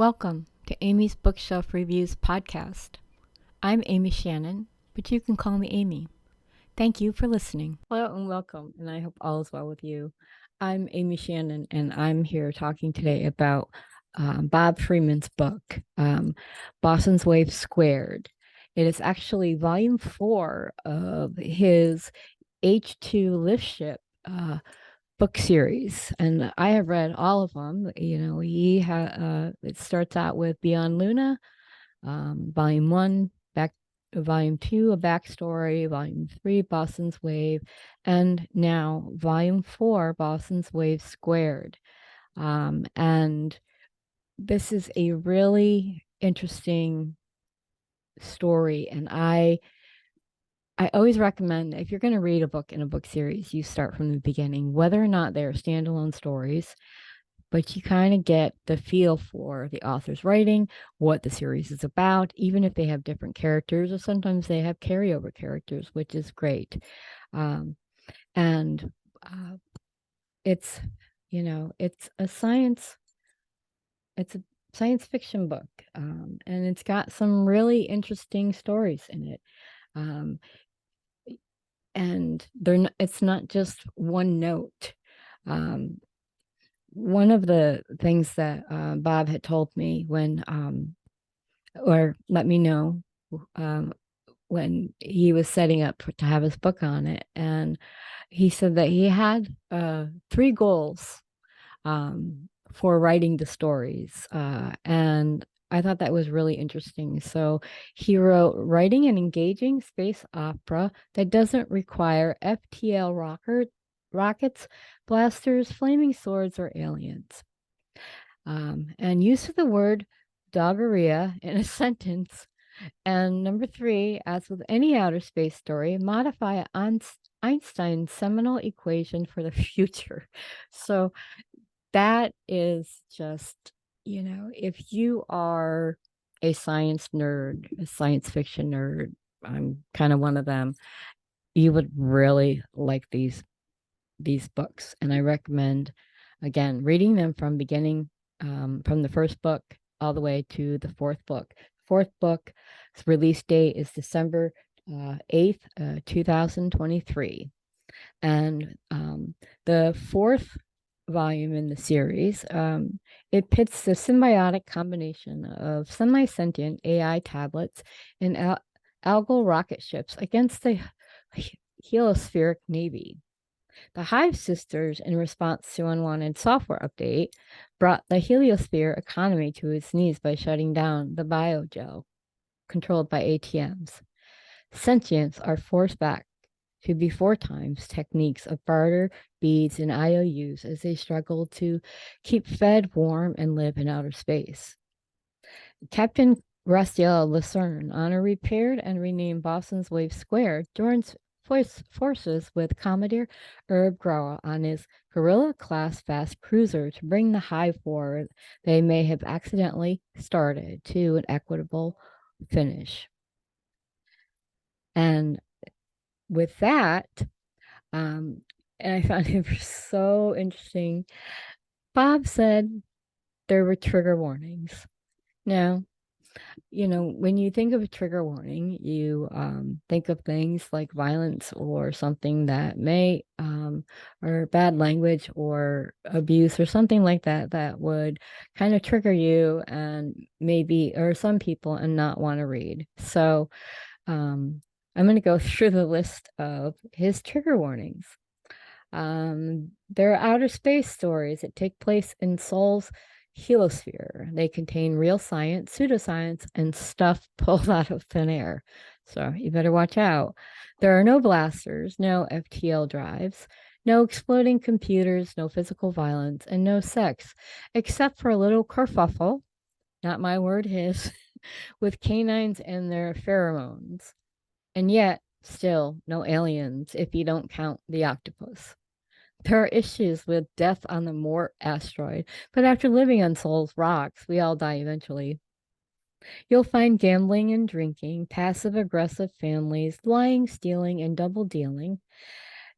Welcome to Amy's Bookshelf Reviews podcast. I'm Amy Shannon, but you can call me Amy. Thank you for listening. Hello and welcome, and I hope all is well with you. I'm Amy Shannon, and I'm here talking today about Bob Freeman's book, Boson's Wave-Squared. It is actually volume 4 of his H2Liftships book series, and I have read all of them. It starts out with Beyond Luna, volume 1, volume 2, a backstory, volume 3, Boson's Wave, and now volume 4, Boson's Wave-Squared. And this is a really interesting story, and I always recommend, if you're going to read a book in a book series, you start from the beginning, whether or not they're standalone stories, but you kind of get the feel for the author's writing, what the series is about, even if they have different characters, or sometimes they have carryover characters, which is great. It's a science fiction book, and it's got some really interesting stories in it. And it's not just one note. One of the things that Bob had told me or let me know when he was setting up to have his book on it, and he said that he had 3 goals for writing the stories, and I thought that was really interesting. So he wrote, writing an engaging space opera that doesn't require FTL rockets, blasters, flaming swords, or aliens. And use of the word doggeria in a sentence. And number 3, as with any outer space story, modify Einstein's seminal equation for the future. So that is just, if you are a science nerd, a science fiction nerd, I'm kind of one of them, you would really like these books. And I recommend, again, reading them from beginning, from the first book all the way to the 4th book. 4th book's release date is December 8th, 2023. And the 4th volume in the series, it pits the symbiotic combination of semi-sentient AI tablets and algal rocket ships against the heliospheric navy. The Hive sisters, in response to unwanted software update, brought the heliosphere economy to its knees by shutting down the biogel controlled by ATMs. Sentients are forced back to before times techniques of barter, beads, and IOUs as they struggle to keep fed, warm, and live in outer space. Captain Rastiel Lucerne, on a repaired and renamed Boson's Wave-Squared, joins forces with Commodore Herb Groa on his Gorilla-class fast cruiser to bring the Hive war they may have accidentally started to an equitable finish. And with that, and I found it so interesting, Bob said there were trigger warnings. Now, when you think of a trigger warning, you think of things like violence or something that may, or bad language or abuse or something like that would kind of trigger you and maybe, or some people, and not want to read. So I'm going to go through the list of his trigger warnings. There are outer space stories that take place in Sol's heliosphere. They contain real science, pseudoscience, and stuff pulled out of thin air. So you better watch out. There are no blasters, no FTL drives, no exploding computers, no physical violence, and no sex, except for a little kerfuffle, not my word, his, with canines and their pheromones. And yet, still, no aliens if you don't count the octopus. There are issues with death on the Mort asteroid, but after living on Sol's rocks, we all die eventually. You'll find gambling and drinking, passive-aggressive families, lying, stealing, and double-dealing,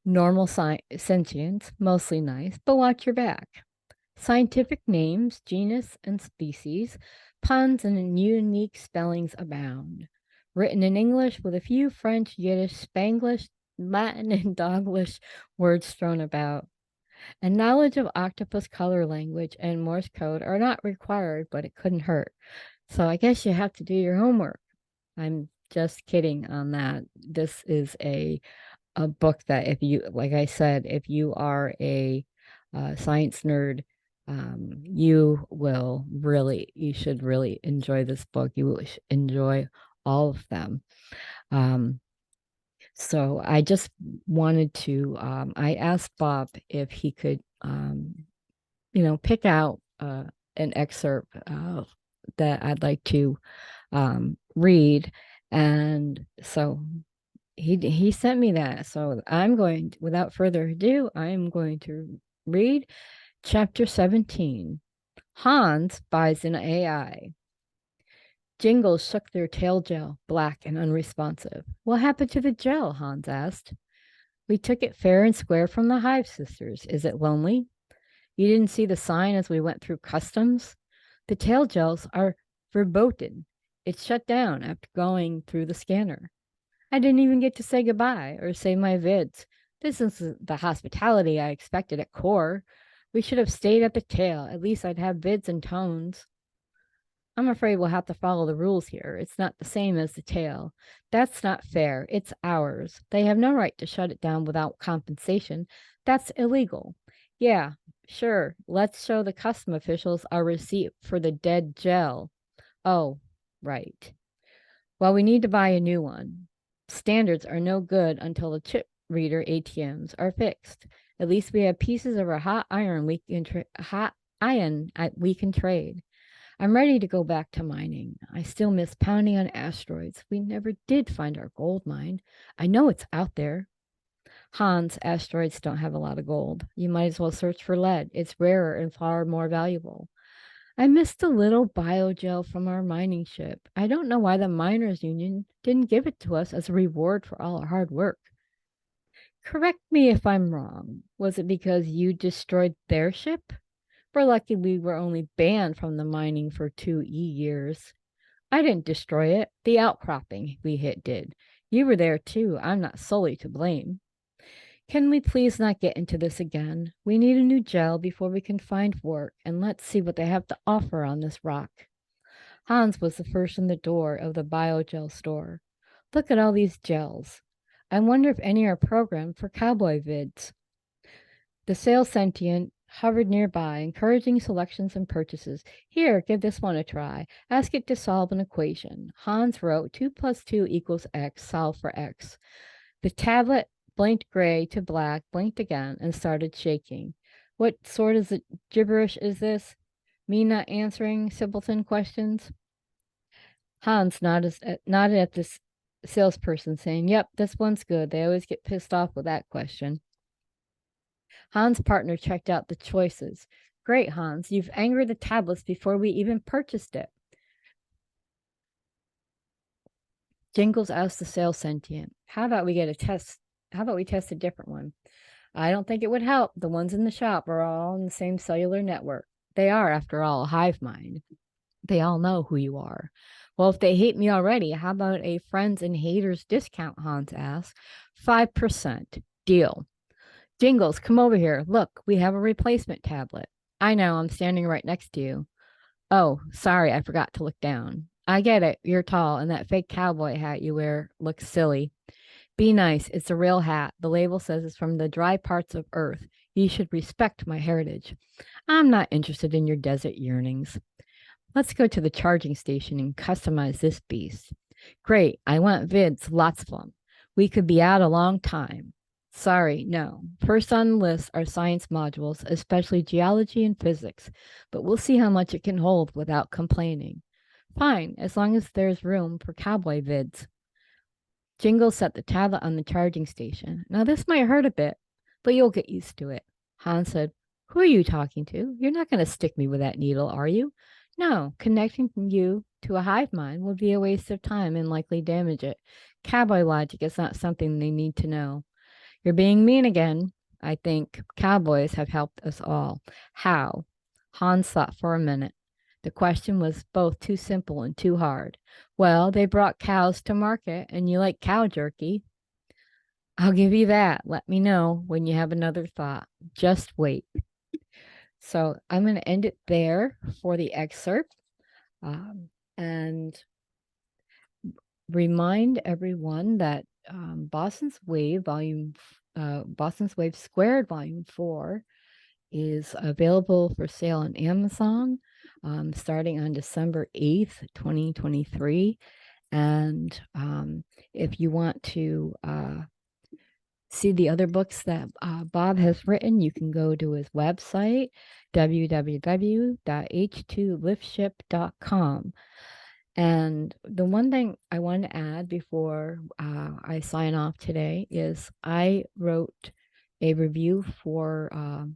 normal sentience, mostly nice, but watch your back. Scientific names, genus, and species, puns and unique spellings abound. Written in English with a few French, Yiddish, Spanglish, Latin, and Doglish words thrown about. And knowledge of octopus color language and Morse code are not required, but it couldn't hurt. So I guess you have to do your homework. I'm just kidding on that. This is a book that, if you, like I said, if you are a science nerd, you should really enjoy this book. You will enjoy all of them. Um, so I just wanted to, I asked Bob if he could, pick out an excerpt that I'd like to read. And so he sent me that. So without further ado, I'm going to read chapter 17. Hans buys an AI. Jingles shook their tail gel, black and unresponsive. What happened to the gel? Hans asked. We took it fair and square from the Hive Sisters. Is it lonely? You didn't see the sign as we went through customs? The tail gels are verboten. It's shut down after going through the scanner. I didn't even get to say goodbye or say my vids. This isn't the hospitality I expected at core. We should have stayed at the tail. At least I'd have vids and tones. I'm afraid we'll have to follow the rules here. It's not the same as the tail. That's not fair. It's ours. They have no right to shut it down without compensation. That's illegal. Yeah, sure. Let's show the custom officials our receipt for the dead gel. Oh, right. Well, we need to buy a new one. Standards are no good until the chip reader ATMs are fixed. At least we have pieces of our hot iron we can trade. I'm ready to go back to mining. I still miss pounding on asteroids. We never did find our gold mine. I know it's out there. Hans, asteroids don't have a lot of gold. You might as well search for lead. It's rarer and far more valuable. I missed a little biogel from our mining ship. I don't know why the miners' union didn't give it to us as a reward for all our hard work. Correct me if I'm wrong. Was it because you destroyed their ship? We're lucky we were only banned from the mining for 2 years. I didn't destroy it. The outcropping we hit did. You were there too. I'm not solely to blame. Can we please not get into this again? We need a new gel before we can find work, and let's see what they have to offer on this rock. Hans was the first in the door of the biogel store. Look at all these gels. I wonder if any are programmed for cowboy vids. The sales sentient hovered nearby, encouraging selections and purchases. Here, give this one a try. Ask it to solve an equation. Hans wrote 2 plus 2 equals x, solve for x. The tablet blinked gray to black, blinked again, and started shaking. What sort of gibberish is this? Me not answering simpleton questions? Hans nodded at this salesperson, saying, Yep, this one's good. They always get pissed off with that question. Hans' partner checked out the choices. Great, Hans, you've angered the tablets before we even purchased it. Jingles asked the sales sentient, How about we test a different one? I don't think it would help. The ones in the shop are all in the same cellular network. They are, after all, a hive mind. They all know who you are. Well, if they hate me already, how about a friends and haters discount? Hans asked. 5%. Deal. Jingles, come over here. Look, we have a replacement tablet. I know, I'm standing right next to you. Oh, sorry, I forgot to look down. I get it. You're tall, and that fake cowboy hat you wear looks silly. Be nice. It's a real hat. The label says it's from the dry parts of Earth. You should respect my heritage. I'm not interested in your desert yearnings. Let's go to the charging station and customize this beast. Great. I want vids, lots of them. We could be out a long time. Sorry, no. First on the list are science modules, especially geology and physics, but we'll see how much it can hold without complaining. Fine, as long as there's room for cowboy vids. Jingle set the tablet on the charging station. Now, this might hurt a bit, but you'll get used to it. Hans said, Who are you talking to? You're not going to stick me with that needle, are you? No, connecting you to a hive mind would be a waste of time and likely damage it. Cowboy logic is not something they need to know. You're being mean again. I think cowboys have helped us all. How? Hans thought for a minute. The question was both too simple and too hard. Well, they brought cows to market, and you like cow jerky. I'll give you that. Let me know when you have another thought. Just wait. So I'm going to end it there for the excerpt, and remind everyone that Boson's Wave-Squared Volume 4 is available for sale on Amazon starting on December 8th, 2023. And if you want to see the other books that Bob has written, you can go to his website, www.h2liftships.com. And the one thing I want to add before I sign off today is I wrote a review for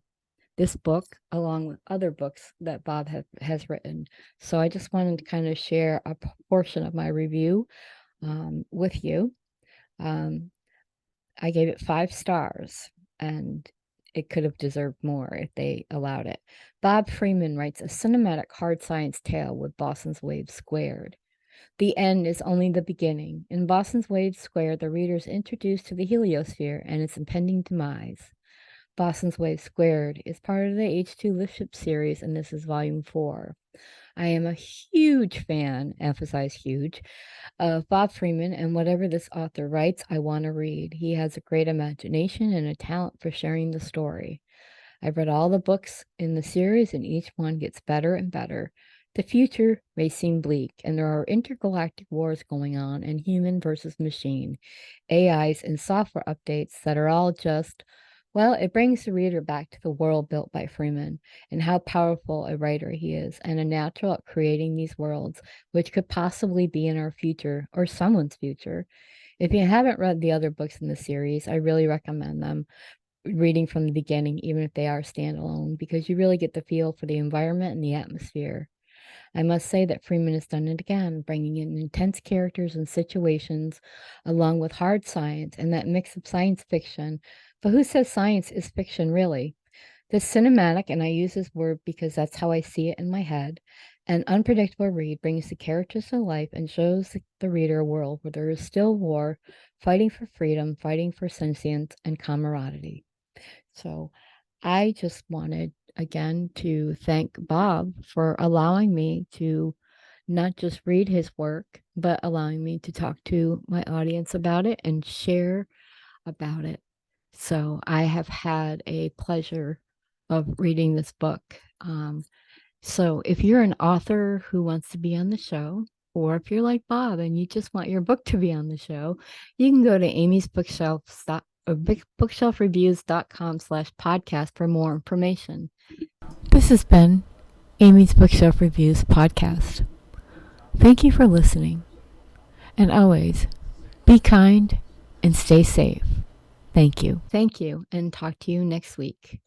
this book along with other books that Bob has written. So I just wanted to kind of share a portion of my review with you. I gave it 5 stars, and it could have deserved more if they allowed it. Bob Freeman writes a cinematic hard science tale with Boson's Wave-Squared. The end is only the beginning. In Boson's Wave-Squared, the reader is introduced to the heliosphere and its impending demise. Boson's Wave-Squared is part of the H2Liftships series, and this is volume 4. I am a huge fan, emphasize huge, of Bob Freeman, and whatever this author writes, I want to read. He has a great imagination and a talent for sharing the story. I've read all the books in the series, and each one gets better and better. The future may seem bleak, and there are intergalactic wars going on, and human versus machine, AIs, and software updates that are all just, well, it brings the reader back to the world built by Freeman and how powerful a writer he is, and a natural at creating these worlds, which could possibly be in our future or someone's future. If you haven't read the other books in the series, I really recommend them, reading from the beginning, even if they are standalone, because you really get the feel for the environment and the atmosphere. I must say that Freeman has done it again, bringing in intense characters and situations along with hard science and that mix of science fiction. But who says science is fiction, really? This cinematic, and I use this word because that's how I see it in my head, an unpredictable read brings the characters to life and shows the reader a world where there is still war, fighting for freedom, fighting for sentience, and camaraderie. So I just wanted, again, to thank Bob for allowing me to not just read his work, but allowing me to talk to my audience about it and share about it. So I have had a pleasure of reading this book. So if you're an author who wants to be on the show, or if you're like Bob and you just want your book to be on the show, you can go to bookshelfreviews.com/podcast for more information. This has been Amy's Bookshelf Reviews podcast. Thank you for listening. And always, be kind and stay safe. Thank you. Thank you, and talk to you next week.